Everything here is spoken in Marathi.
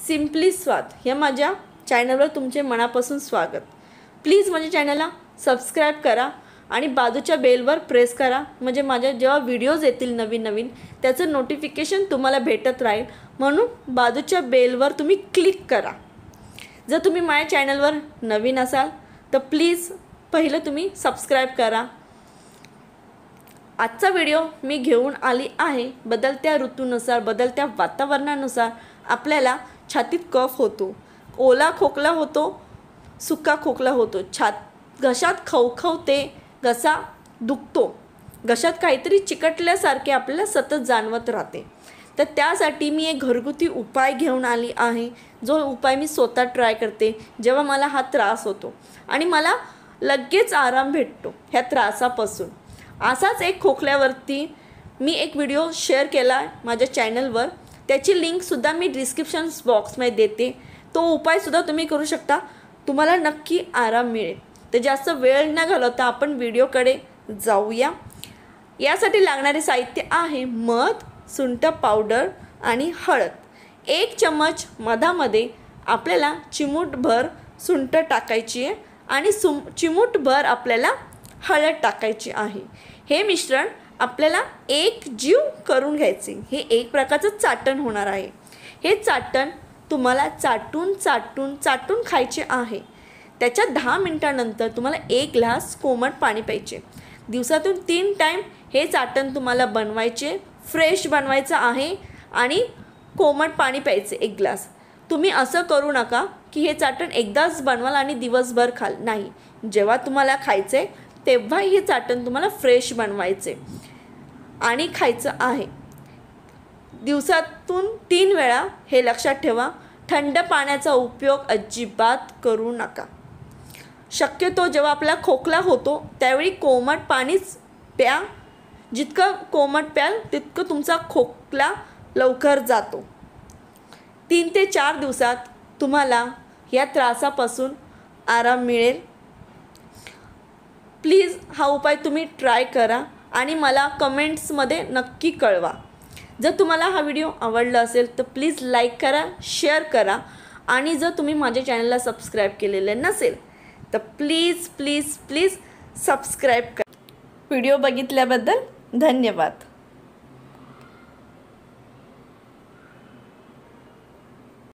सिम्पली स्वाद या माझ्या चॅनलवर तुमचे मनापासून स्वागत। प्लीज माझ्या चॅनलला सबस्क्राईब करा आणि बाजूच्या बेलवर प्रेस करा, म्हणजे माझ्या जेव्हा व्हिडिओज येतील नवीन नवीन त्याचं नोटिफिकेशन तुम्हाला भेटत राहील। म्हणून बाजूच्या बेलवर तुम्ही क्लिक करा। जर तुम्ही माझ्या चॅनलवर नवीन असाल तर प्लीज पहिलं तुम्ही सबस्क्राईब करा। आजचा व्हिडिओ मी घेऊन आली आहे बदलत्या ऋतूनुसार, बदलत्या वातावरणानुसार आपल्याला छातीत कफ होतो, ओला खोकला होतो, सुका खोकला होतो, घशात खवखवते, घसा दुखतो, घशात काहीतरी चिकटल्यासारखे आपल्याला सतत जाणवत राहते। तर त्यासाठी मी एक घरगुती उपाय घेऊन आली आहे, जो उपाय मी स्वतः ट्राय करते जेव्हा मला हा त्रास होतो आणि मला लगेच आराम भेटतो ह्या त्रासापासून। असाच एक खोकल्यावरती मी एक व्हिडिओ शेअर केला माझ्या चॅनलवर, त्याची लिंकसुद्धा मी डिस्क्रिप्शन बॉक्समध्ये देते। तो उपायसुद्धा तुम्ही करू शकता, तुम्हाला नक्की आराम मिळेल। तर जास्त वेळ न घालवता आपण व्हिडिओकडे जाऊया। यासाठी लागणारे साहित्य आहे मध, सुंठ पावडर आणि हळद। 1 चम्मच मधामध्ये आपल्याला चिमूटभर सुंठ टाकायची आहे आणि चिमूटभर आपल्याला हळद टाकायची आहे। हे मिश्रण आपल्याला एक जीव करून घ्यायचे। हे एक प्रकारचं चाटण होणार आहे। हे चाटण तुम्हाला चाटून चाटून चाटून खायचे आहे। त्याच्या 10 मिनिटांनंतर तुम्हाला 1 ग्लास कोमट पाणी प्यायचे। दिवसातून 3 टाइम हे चाटण तुम्हाला बनवायचे, फ्रेश बनवायचं आहे आणि कोमट पाणी प्यायचे 1 ग्लास। तुम्ही असं करू नका की हे चाटण एकदाच बनवाल आणि दिवसभर खाल, नाही। जेव्हा तुम्हाला खायचे तेव्हा हे चाटण तुम्हाला फ्रेश बनवायचे आणि खायचं आहे। दिवसातून 3 वेळा हे लक्षात ठेवा। थंड पाण्याचा उपयोग अजिबात करू नका। शक्यतो जेव्हा आपला खोकला होतो त्यावेळी कोमट पाणीच प्या। जितकं कोमट प्याल तितकं तुमचा खोकला लवकर जातो। 3 ते 4 दिवसात तुम्हाला या त्रासापासून आराम मिळेल। प्लीज हा उपाय तुम्ही ट्राय करा आणि मला कमेंट्समध्ये नक्की कळवा। जर तुम्हाला हा व्हिडिओ आवडला असेल तर प्लीज लाईक करा, शेअर करा आणि जर तुम्ही माझ्या चॅनलला सबस्क्राईब केलेले नसेल तर प्लीज प्लीज प्लीज सबस्क्राईब करा। व्हिडिओ बघितल्याबद्दल धन्यवाद।